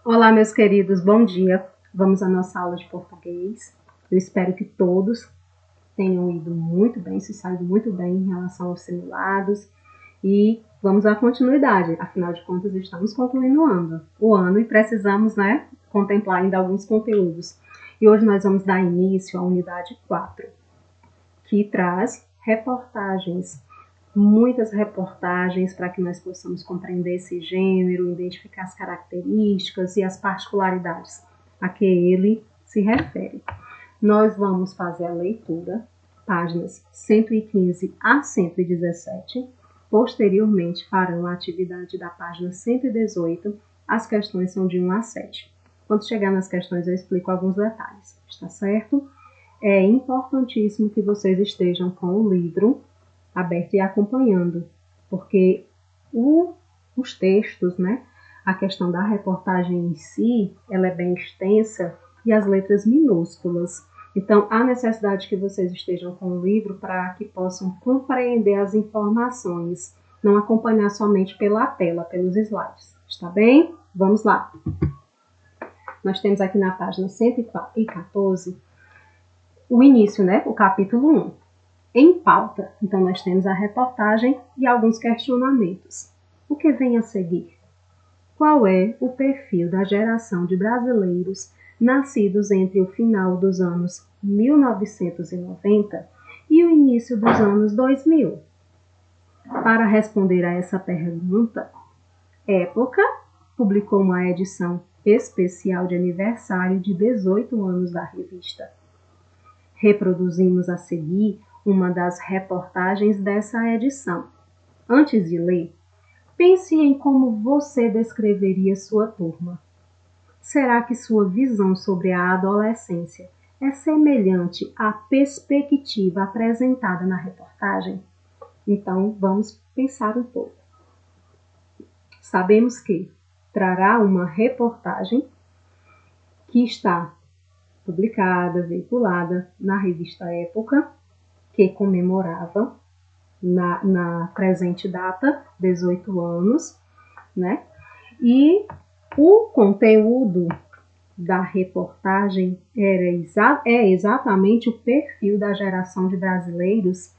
Olá, meus queridos, bom dia. Vamos à nossa aula de português. Eu espero que todos tenham ido muito bem, se saído muito bem em relação aos simulados. E vamos à continuidade. Afinal de contas, estamos concluindo o ano e precisamos, contemplar ainda alguns conteúdos. E hoje nós vamos dar início à unidade 4, que traz reportagens. Muitas reportagens para que nós possamos compreender esse gênero, identificar as características e as particularidades a que ele se refere. Nós vamos fazer a leitura, páginas 115 a 117. Posteriormente, farão a atividade da página 118. As questões são de 1 a 7. Quando chegar nas questões, eu explico alguns detalhes, está certo? É importantíssimo que vocês estejam com o livro aberto e acompanhando, porque os textos, a questão da reportagem em si, ela é bem extensa e as letras minúsculas. Então, há necessidade que vocês estejam com o livro para que possam compreender as informações, não acompanhar somente pela tela, pelos slides. Está bem? Vamos lá. Nós temos aqui na página 114 o início, o capítulo 1. Em pauta, então nós temos a reportagem e alguns questionamentos. O que vem a seguir? Qual é o perfil da geração de brasileiros nascidos entre o final dos anos 1990 e o início dos anos 2000? Para responder a essa pergunta, Época publicou uma edição especial de aniversário de 18 anos da revista. Reproduzimos a seguir uma das reportagens dessa edição. Antes de ler, pense em como você descreveria sua turma. Será que sua visão sobre a adolescência é semelhante à perspectiva apresentada na reportagem? Então, vamos pensar um pouco. Sabemos que trará uma reportagem que está publicada, veiculada na revista Época, que comemorava na presente data 18 anos, E o conteúdo da reportagem é exatamente o perfil da geração de brasileiros,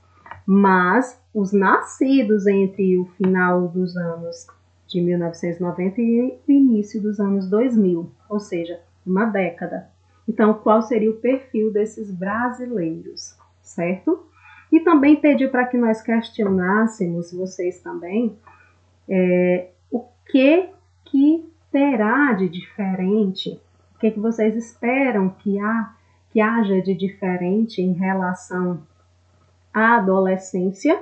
mas os nascidos entre o final dos anos de 1990 e o início dos anos 2000, ou seja, uma década. Então, qual seria o perfil desses brasileiros, certo? E também pedi para que nós questionássemos, vocês também, o que terá de diferente, o que vocês esperam que haja de diferente em relação à adolescência,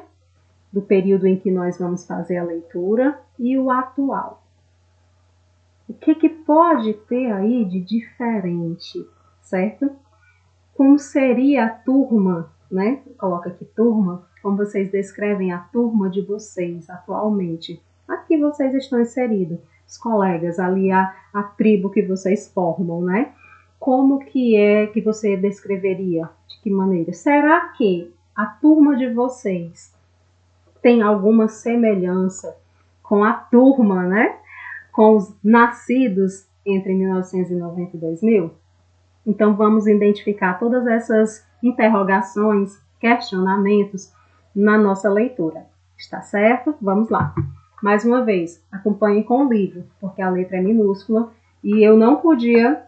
do período em que nós vamos fazer a leitura, e o atual. O que pode ter aí de diferente, certo? Como seria a turma, Coloca aqui turma, como vocês descrevem a turma de vocês atualmente. Aqui vocês estão inseridos, os colegas, ali a tribo que vocês formam, Como que é que você descreveria? De que maneira? Será que a turma de vocês tem alguma semelhança com a turma, com os nascidos entre 1990 e 2000? Então, vamos identificar todas essas interrogações, questionamentos na nossa leitura. Está certo? Vamos lá. Mais uma vez, acompanhe com o livro, porque a letra é minúscula e eu não podia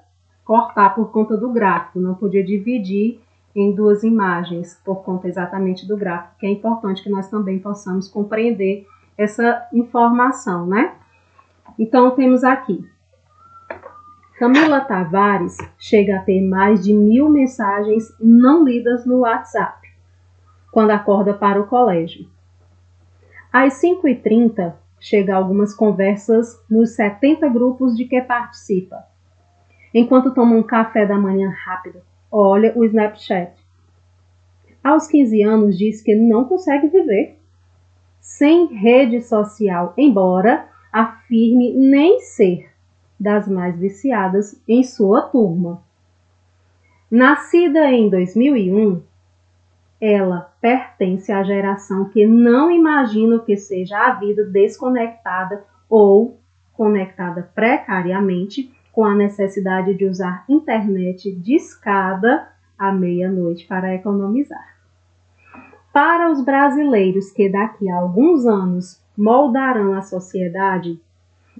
cortar por conta do gráfico, não podia dividir em duas imagens por conta exatamente do gráfico, que é importante que nós também possamos compreender essa informação, Então, temos aqui. Camila Tavares chega a ter mais de 1000 mensagens não lidas no WhatsApp, quando acorda para o colégio. Às 5h30, chega a algumas conversas nos 70 grupos de que participa. Enquanto toma um café da manhã rápido, olha o Snapchat. Aos 15 anos, diz que não consegue viver sem rede social, embora afirme nem ser das mais viciadas em sua turma. Nascida em 2001, ela pertence à geração que não imagina o que seja a vida desconectada ou conectada precariamente com a necessidade de usar internet discada à meia-noite para economizar. Para os brasileiros que daqui a alguns anos moldarão a sociedade,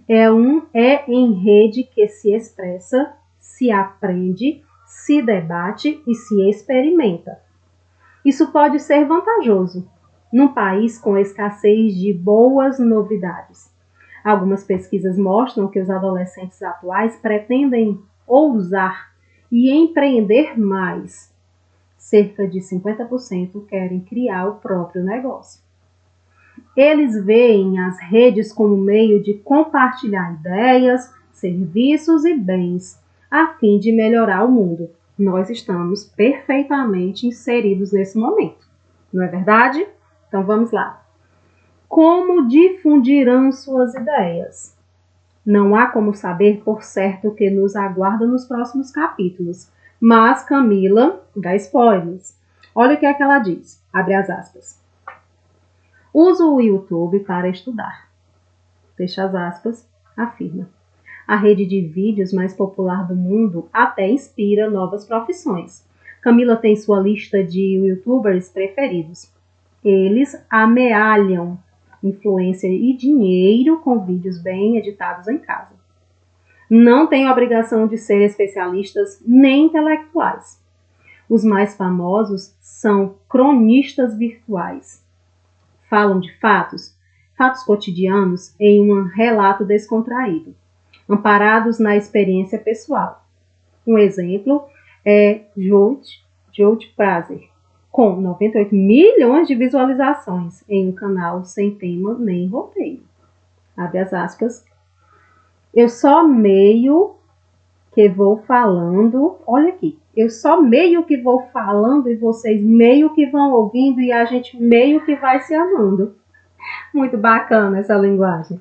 é em rede que se expressa, se aprende, se debate e se experimenta. Isso pode ser vantajoso num país com escassez de boas novidades. Algumas pesquisas mostram que os adolescentes atuais pretendem ousar e empreender mais. Cerca de 50% querem criar o próprio negócio. Eles veem as redes como meio de compartilhar ideias, serviços e bens, a fim de melhorar o mundo. Nós estamos perfeitamente inseridos nesse momento, não é verdade? Então vamos lá. Como difundirão suas ideias? Não há como saber por certo o que nos aguarda nos próximos capítulos, mas Camila dá spoilers. Olha o que é que ela diz, abre as aspas. Uso o YouTube para estudar. Fecha as aspas, afirma. A rede de vídeos mais popular do mundo até inspira novas profissões. Camila tem sua lista de youtubers preferidos. Eles amealham influência e dinheiro com vídeos bem editados em casa. Não têm obrigação de ser especialistas nem intelectuais. Os mais famosos são cronistas virtuais. Falam de fatos cotidianos em um relato descontraído, amparados na experiência pessoal. Um exemplo é Jout Prazer, com 98 milhões de visualizações em um canal sem tema nem roteiro. Abre as aspas. Eu só meio que vou falando, olha aqui, eu só meio que vou falando e vocês meio que vão ouvindo e a gente meio que vai se amando. Muito bacana essa linguagem.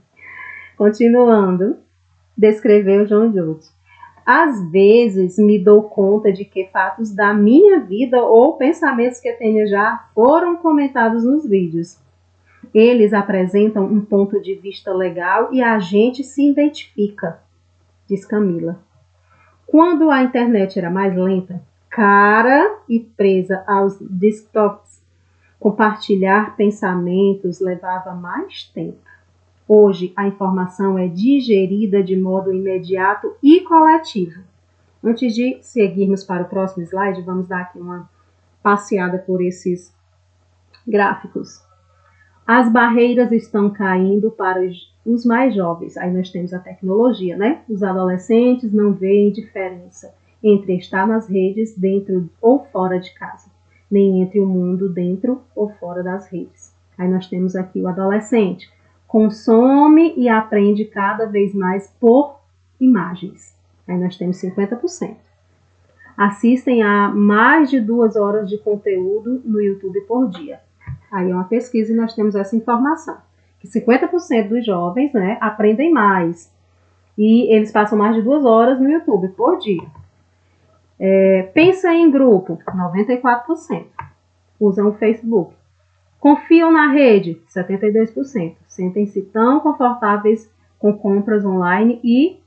Continuando, descreveu João Jout. Às vezes me dou conta de que fatos da minha vida ou pensamentos que tenho já foram comentados nos vídeos. Eles apresentam um ponto de vista legal e a gente se identifica, diz Camila. Quando a internet era mais lenta, cara e presa aos desktops, compartilhar pensamentos levava mais tempo. Hoje, a informação é digerida de modo imediato e coletivo. Antes de seguirmos para o próximo slide, vamos dar aqui uma passeada por esses gráficos. As barreiras estão caindo para os mais jovens. Aí nós temos a tecnologia, né? Os adolescentes não veem diferença entre estar nas redes, dentro ou fora de casa, nem entre o mundo dentro ou fora das redes. Aí nós temos aqui o adolescente. Consome e aprende cada vez mais por imagens. Aí nós temos 50%. Assistem a mais de 2 horas de conteúdo no YouTube por dia. Aí é uma pesquisa e nós temos essa informação. Que 50% dos jovens, né, aprendem mais. E eles passam mais de 2 horas no YouTube por dia. Pensa em grupo, 94%. Usam o Facebook. Confiam na rede, 72%. Sentem-se tão confortáveis com compras online e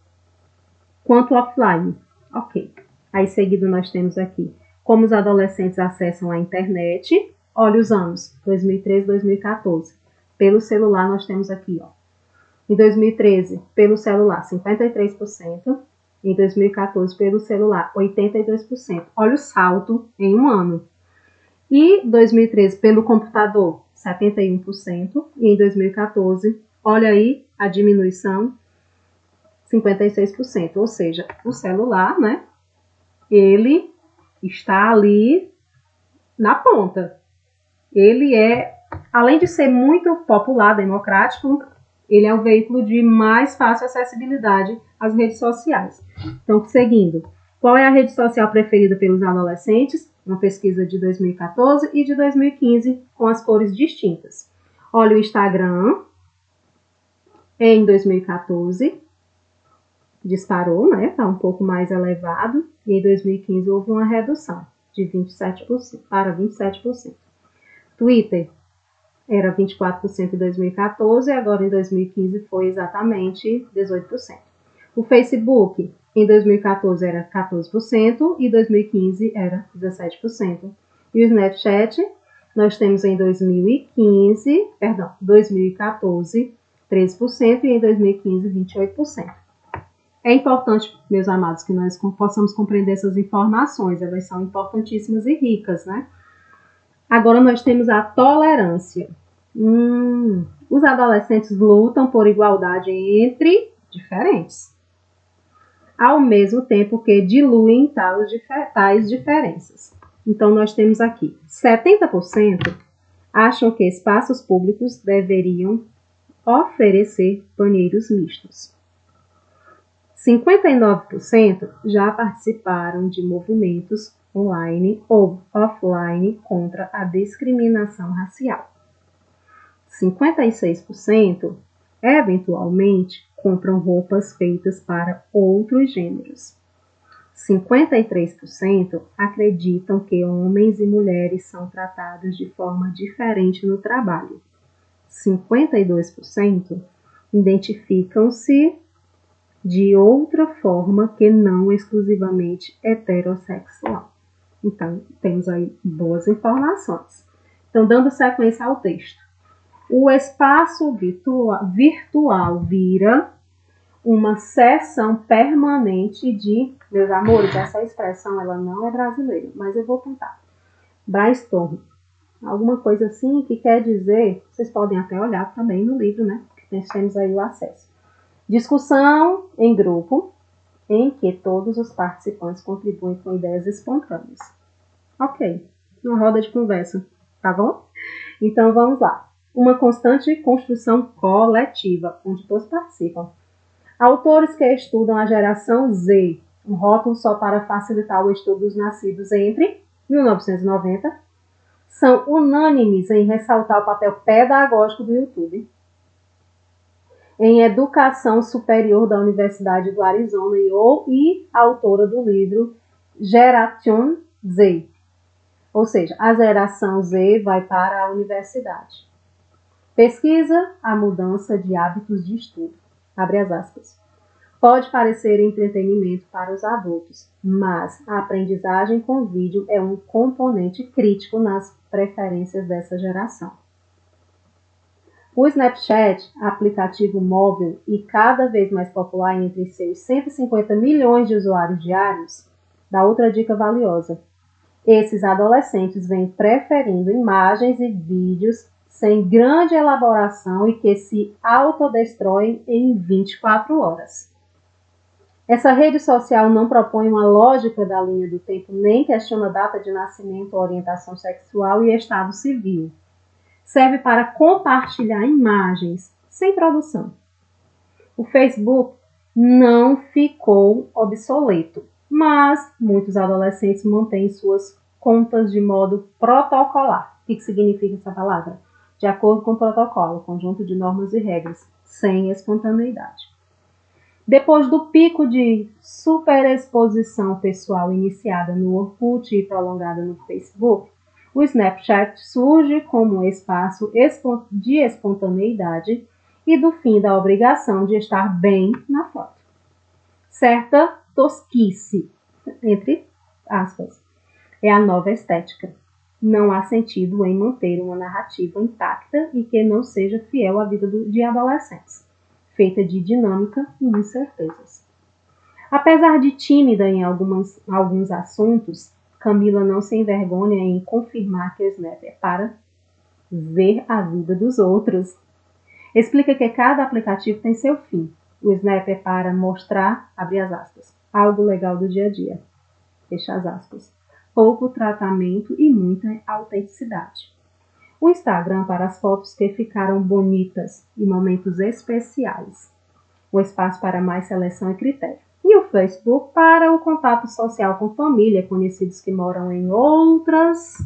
quanto offline. Ok. Aí seguido nós temos aqui como os adolescentes acessam a internet. Olha os anos, 2013, 2014. Pelo celular nós temos aqui, ó. Em 2013, pelo celular, 53%. Em 2014, pelo celular, 82%. Olha o salto em um ano. E 2013, pelo computador, 71%. E em 2014, olha aí a diminuição, 56%. Ou seja, o celular, né? Ele está ali na ponta. Ele é, além de ser muito popular, democrático, ele é o veículo de mais fácil acessibilidade às redes sociais. Então, seguindo, qual é a rede social preferida pelos adolescentes? Uma pesquisa de 2014 e de 2015 com as cores distintas. Olha o Instagram, em 2014, disparou, né? Está um pouco mais elevado. E em 2015 houve uma redução de 27% para 27%. Twitter era 24% em 2014 e agora em 2015 foi exatamente 18%. O Facebook, em 2014 era 14% e 2015 era 17%. E o Snapchat, nós temos em 2014, 13% e em 2015, 28%. É importante, meus amados, que nós possamos compreender essas informações, elas são importantíssimas e ricas, né? Agora nós temos a tolerância. Os adolescentes lutam por igualdade entre diferentes, ao mesmo tempo que diluem tais diferenças. Então, nós temos aqui 70% acham que espaços públicos deveriam oferecer banheiros mistos. 59% já participaram de movimentos online ou offline contra a discriminação racial. 56% eventualmente compram roupas feitas para outros gêneros. 53% acreditam que homens e mulheres são tratados de forma diferente no trabalho. 52% identificam-se de outra forma que não exclusivamente heterossexual. Então, temos aí boas informações. Então, dando sequência ao texto. O espaço virtual vira uma seção permanente de... Meus amores, essa expressão ela não é brasileira, mas eu vou tentar. Brainstorm. Alguma coisa assim que quer dizer... Vocês podem até olhar também no livro, né? Porque nós temos aí o acesso. Discussão em grupo, em que todos os participantes contribuem com ideias espontâneas. Ok, uma roda de conversa, tá bom? Então vamos lá. Uma constante construção coletiva, onde todos participam. Autores que estudam a geração Z, um rótulo só para facilitar o estudo dos nascidos entre 1990, são unânimes em ressaltar o papel pedagógico do YouTube em educação superior da Universidade do Arizona e autora do livro Generation Z. Ou seja, a geração Z vai para a universidade. Pesquisa a mudança de hábitos de estudo. Abre as aspas. Pode parecer entretenimento para os adultos, mas a aprendizagem com vídeo é um componente crítico nas preferências dessa geração. O Snapchat, aplicativo móvel e cada vez mais popular entre seus 150 milhões de usuários diários, dá outra dica valiosa. Esses adolescentes vêm preferindo imagens e vídeos sem grande elaboração e que se autodestroem em 24 horas. Essa rede social não propõe uma lógica da linha do tempo, nem questiona data de nascimento, orientação sexual e estado civil. Serve para compartilhar imagens sem produção. O Facebook não ficou obsoleto, mas muitos adolescentes mantêm suas contas de modo protocolar. O que significa essa palavra? De acordo com o protocolo, conjunto de normas e regras, sem espontaneidade. Depois do pico de superexposição pessoal iniciada no Orkut e prolongada no Facebook, o Snapchat surge como um espaço de espontaneidade e do fim da obrigação de estar bem na foto. Certa tosquice, entre aspas, é a nova estética. Não há sentido em manter uma narrativa intacta e que não seja fiel à vida de adolescentes, feita de dinâmica e incertezas. Apesar de tímida em alguns assuntos, Camila não se envergonha em confirmar que o Snap é para ver a vida dos outros. Explica que cada aplicativo tem seu fim. O Snap é para mostrar, abre as aspas, algo legal do dia a dia, fecha as aspas, pouco tratamento e muita autenticidade. O Instagram para as fotos que ficaram bonitas e momentos especiais. O espaço para mais seleção e critério. E o Facebook para o contato social com família, conhecidos que moram em outras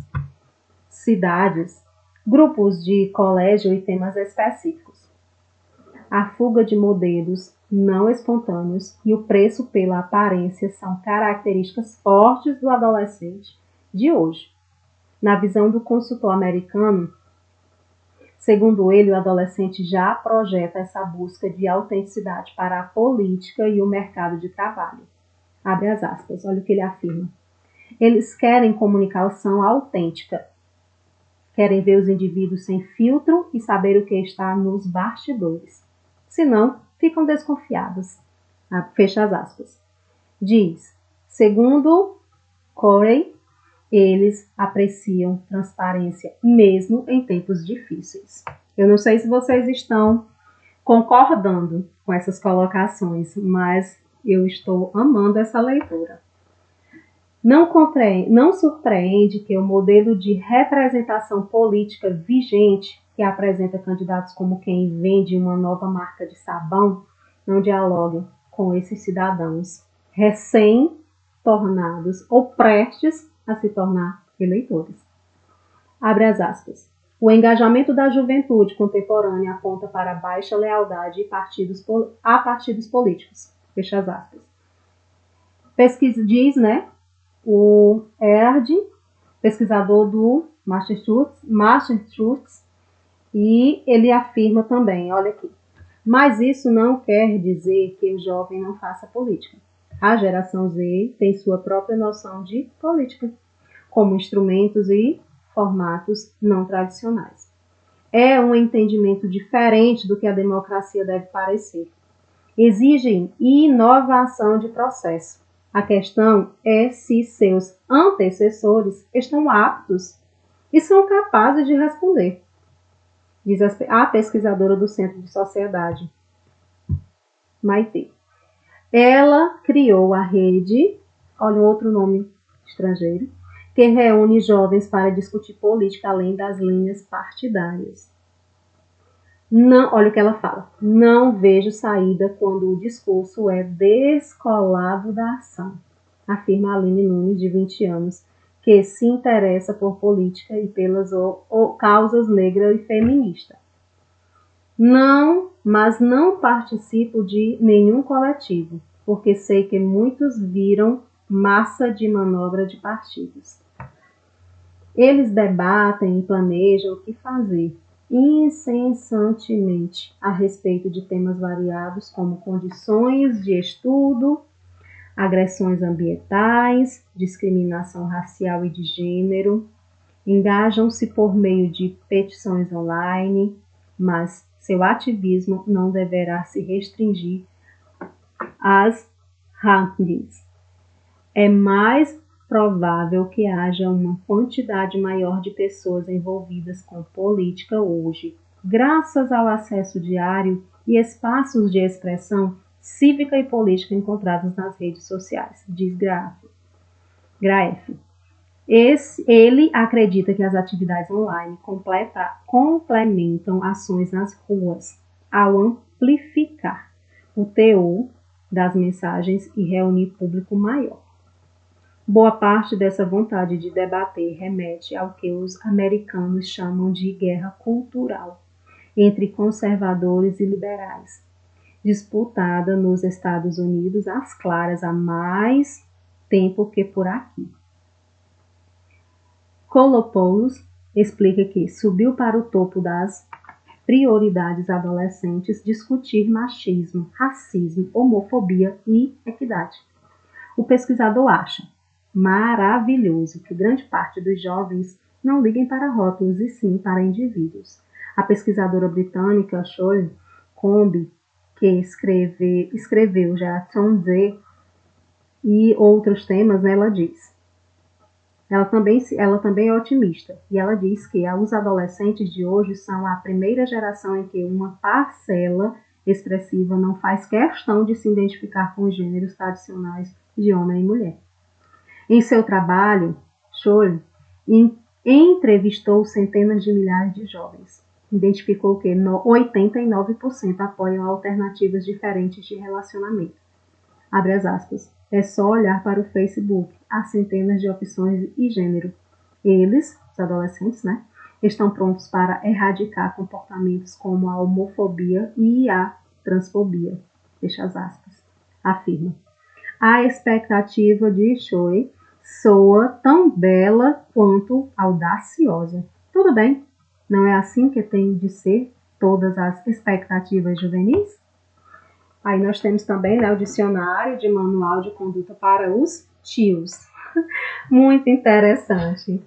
cidades, grupos de colégio e temas específicos. A fuga de modelos não espontâneos e o preço pela aparência são características fortes do adolescente de hoje. Na visão do consultor americano, Segundo ele, o adolescente já projeta essa busca de autenticidade para a política e o mercado de trabalho. Abre as aspas, olha o que ele afirma. Eles querem comunicação autêntica, querem ver os indivíduos sem filtro e saber o que está nos bastidores. Senão, ficam desconfiados. Fecha as aspas. Diz, segundo Corey, eles apreciam transparência mesmo em tempos difíceis. Eu não sei se vocês estão concordando com essas colocações, mas eu estou amando essa leitura. Não surpreende que o modelo de representação política vigente, que apresenta candidatos como quem vende uma nova marca de sabão, não dialogue com esses cidadãos recém-tornados ou prestes a se tornar eleitores. Abre as aspas. O engajamento da juventude contemporânea aponta para a baixa lealdade a partidos políticos. Fecha as aspas. Pesquisa diz, né? O Erd, pesquisador do Massachusetts, e ele afirma também, olha aqui, mas isso não quer dizer que o jovem não faça política. A geração Z tem sua própria noção de política, como instrumentos e formatos não tradicionais. É um entendimento diferente do que a democracia deve parecer. Exigem inovação de processo. A questão é se seus antecessores estão aptos e são capazes de responder, diz a pesquisadora do Centro de Sociedade, Maite. Ela criou a rede, olha um outro nome estrangeiro, que reúne jovens para discutir política além das linhas partidárias. Não, olha o que ela fala. Não vejo saída quando o discurso é descolado da ação, afirma Aline Nunes, de 20 anos, que se interessa por política e pelas causas negras e feministas. Mas não participo de nenhum coletivo, porque sei que muitos viram massa de manobra de partidos. Eles debatem e planejam o que fazer, incessantemente a respeito de temas variados como condições de estudo, agressões ambientais, discriminação racial e de gênero, engajam-se por meio de petições online, mas seu ativismo não deverá se restringir às rankings. É mais provável que haja uma quantidade maior de pessoas envolvidas com política hoje, graças ao acesso diário e espaços de expressão cívica e política encontrados nas redes sociais, diz Graef. Ele acredita que as atividades online complementam ações nas ruas, ao amplificar o teor das mensagens e reunir público maior. Boa parte dessa vontade de debater remete ao que os americanos chamam de guerra cultural entre conservadores e liberais, disputada nos Estados Unidos às claras há mais tempo que por aqui. Kolopoulos explica que subiu para o topo das prioridades adolescentes discutir machismo, racismo, homofobia e equidade. O pesquisador acha maravilhoso que grande parte dos jovens não liguem para rótulos e sim para indivíduos. A pesquisadora britânica Shirley Combe, que escreveu Geração Z e outros temas, ela diz. Ela também é otimista e ela diz que os adolescentes de hoje são a primeira geração em que uma parcela expressiva não faz questão de se identificar com os gêneros tradicionais de homem e mulher. Em seu trabalho, Scholl entrevistou centenas de milhares de jovens. Identificou que 89% apoiam alternativas diferentes de relacionamento. Abre as aspas. É só olhar para o Facebook. Há centenas de opções e gênero. Eles, os adolescentes, né, estão prontos para erradicar comportamentos como a homofobia e a transfobia. Fecha as aspas. Afirma. A expectativa de Choi soa tão bela quanto audaciosa. Tudo bem, Não é assim que tem de ser todas as expectativas juvenis? Aí nós temos também, né, o dicionário de manual de conduta para os tios. Muito interessante.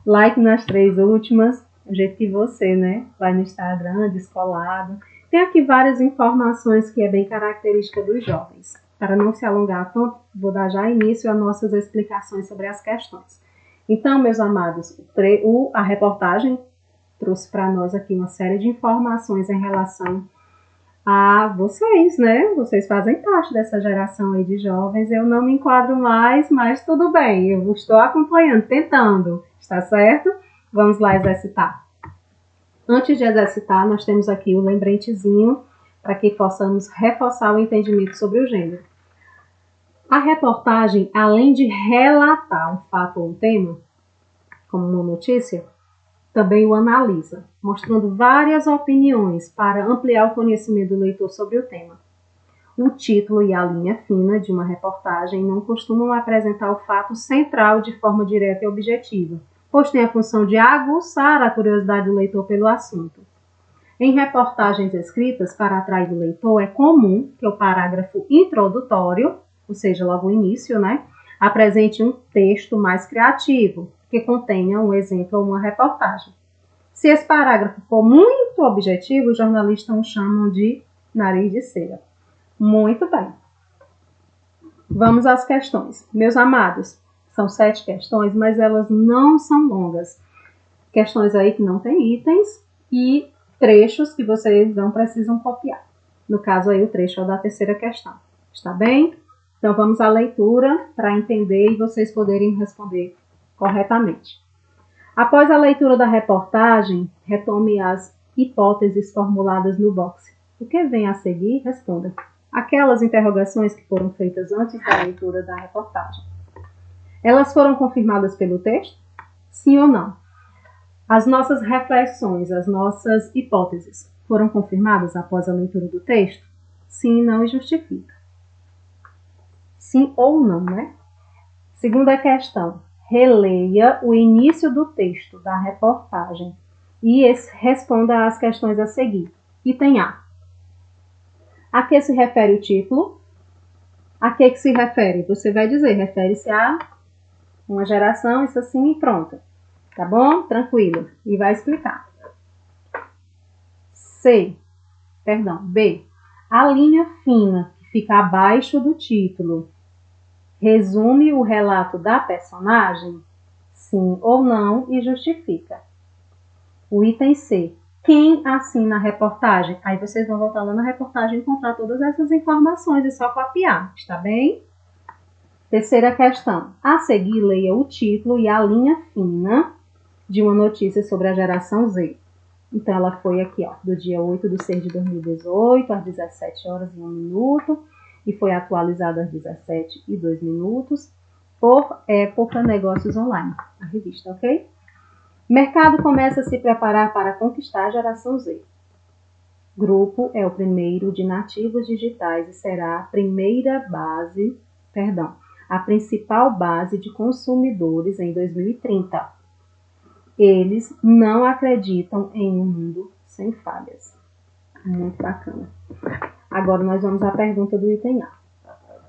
Like nas 3 últimas, do jeito que você, né, vai no Instagram, descolado. Tem aqui várias informações que é bem característica dos jovens. Para não se alongar tanto, vou dar já início às nossas explicações sobre as questões. Então, meus amados, a reportagem trouxe para nós aqui uma série de informações em relação a vocês, né? Vocês fazem parte dessa geração aí de jovens. Eu não me enquadro mais, mas tudo bem. Eu estou acompanhando, tentando. Está certo? Vamos lá exercitar. Antes de exercitar, nós temos aqui o lembretezinho para que possamos reforçar o entendimento sobre o gênero. A reportagem, além de relatar um fato ou um tema, como uma notícia, também o analisa, mostrando várias opiniões para ampliar o conhecimento do leitor sobre o tema. O título e a linha fina de uma reportagem não costumam apresentar o fato central de forma direta e objetiva, pois tem a função de aguçar a curiosidade do leitor pelo assunto. Em reportagens escritas para atrair o leitor, é comum que o parágrafo introdutório, ou seja, logo o início, né, apresente um texto mais criativo, que contenha um exemplo ou uma reportagem. Se esse parágrafo for muito objetivo, os jornalistas o chamam de nariz de cera. Muito bem. Vamos às questões. Meus amados, são 7 questões, mas elas não são longas. Questões aí que não tem itens e trechos que vocês não precisam copiar. No caso aí, o trecho é da 3ª questão. Está bem? Então, vamos à leitura para entender e vocês poderem responder corretamente. Após a leitura da reportagem, retome as hipóteses formuladas no box. O que vem a seguir? Responda. Aquelas interrogações que foram feitas antes da leitura da reportagem. Elas foram confirmadas pelo texto? Sim ou não? As nossas reflexões, as nossas hipóteses foram confirmadas após a leitura do texto? Sim, não e justifica. Sim ou não, né? Segunda questão. Releia o início do texto da reportagem e responda às questões a seguir. Item A. A que se refere o título? A que se refere? Você vai dizer, refere-se a uma geração, isso assim e pronto. Tá bom? Tranquilo. E vai explicar. B. A linha fina que fica abaixo do título resume o relato da personagem? Sim ou não e justifica. O item C. Quem assina a reportagem? Aí vocês vão voltar lá na reportagem e encontrar todas essas informações, é só copiar, está bem? Terceira questão. A seguir, leia o título e a linha fina de uma notícia sobre a geração Z. Então, ela foi aqui, ó, do dia 8/6/2018, às 17h01, e foi atualizada às 17h02, por Época Negócios Online, a revista, ok? Mercado começa a se preparar para conquistar a geração Z. Grupo é o primeiro de nativos digitais e será a principal base de consumidores em 2030. Eles não acreditam em um mundo sem falhas. Muito bacana. Agora nós vamos à pergunta do item A.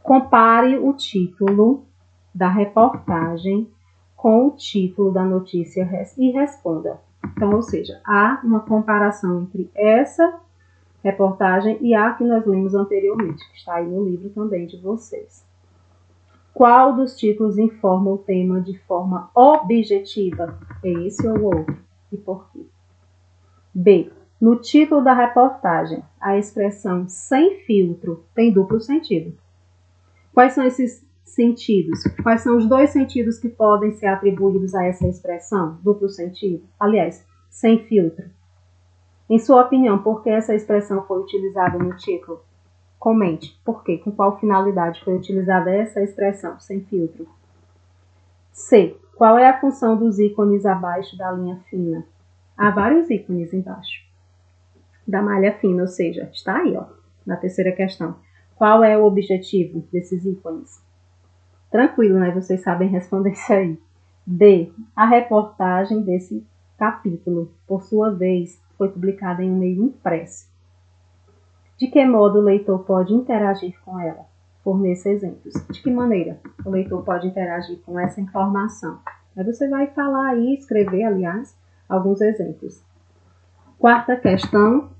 Compare o título da reportagem com o título da notícia e responda. Então, ou seja, há uma comparação entre essa reportagem e a que nós lemos anteriormente, que está aí no livro também de vocês. Qual dos títulos informa o tema de forma objetiva? É esse ou o outro? E por quê? B. No título da reportagem, a expressão sem filtro tem duplo sentido. Quais são esses sentidos? Quais são os 2 sentidos que podem ser atribuídos a essa expressão? Duplo sentido. Aliás, sem filtro. Em sua opinião, por que essa expressão foi utilizada no título? Comente. Por quê? Com qual finalidade foi utilizada essa expressão, sem filtro? C. Qual é a função dos ícones abaixo da linha fina? Há vários ícones embaixo da malha fina, ou seja, está aí, ó, na terceira questão. Qual é o objetivo desses ícones? Tranquilo, né? Vocês sabem responder isso aí. D. A reportagem desse capítulo, por sua vez, foi publicada em um meio impresso. De que modo o leitor pode interagir com ela? Forneça exemplos. De que maneira o leitor pode interagir com essa informação? Aí você vai falar aí, escrever, aliás, alguns exemplos. Quarta questão.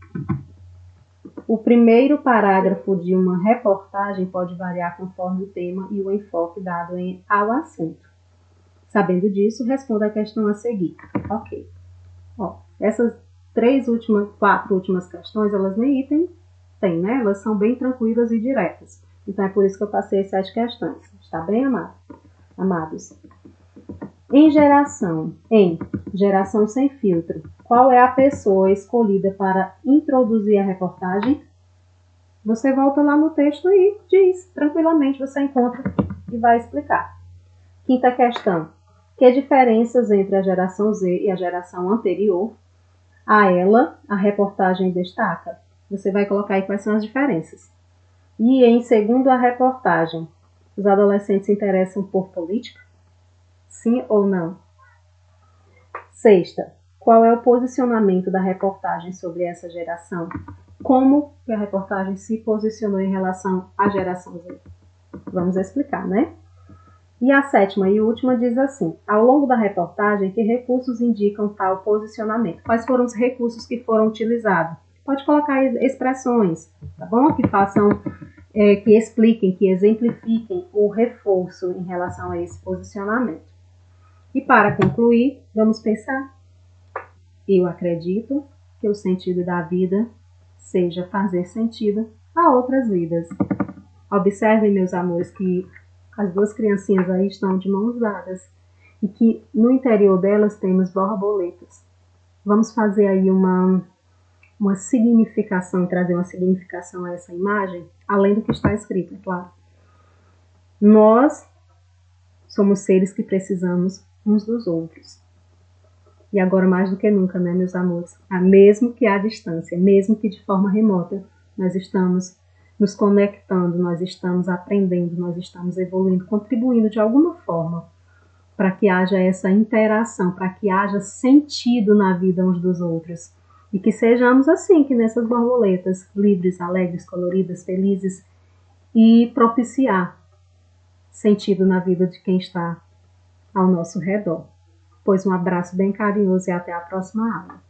O primeiro parágrafo de uma reportagem pode variar conforme o tema e o enfoque dado ao assunto. Sabendo disso, responda a questão a seguir. Ok. Essas quatro últimas questões, elas nem item têm, né? Elas são bem tranquilas e diretas. Então, é por isso que eu passei as 7 questões. Está bem, amados? Em geração sem filtro, qual é a pessoa escolhida para introduzir a reportagem? Você volta lá no texto e diz, tranquilamente, você encontra e vai explicar. Quinta questão. Que diferenças entre a geração Z e a geração anterior a ela a reportagem destaca? Você vai colocar aí quais são as diferenças. E segundo a reportagem, os adolescentes se interessam por política? Sim ou não? Sexta, qual é o posicionamento da reportagem sobre essa geração? Como que a reportagem se posicionou em relação à geração Z? Vamos explicar, né? E a sétima e última diz assim: ao longo da reportagem, que recursos indicam tal posicionamento? Quais foram os recursos que foram utilizados? Pode colocar expressões, tá bom? Que façam, que expliquem, que exemplifiquem o reforço em relação a esse posicionamento. E para concluir, vamos pensar. Eu acredito que o sentido da vida seja fazer sentido a outras vidas. Observem, meus amores, que as duas criancinhas aí estão de mãos dadas e que no interior delas temos borboletas. Vamos fazer aí uma significação, trazer uma significação a essa imagem, além do que está escrito, é claro. Nós somos seres que precisamos uns dos outros. E agora mais do que nunca, né, meus amores? Mesmo que à distância, mesmo que de forma remota, nós estamos nos conectando, nós estamos aprendendo, nós estamos evoluindo, contribuindo de alguma forma para que haja essa interação, para que haja sentido na vida uns dos outros. E que sejamos assim, que nessas borboletas, livres, alegres, coloridas, felizes, e propiciar sentido na vida de quem está ao nosso redor. Pois um abraço bem carinhoso e até a próxima aula.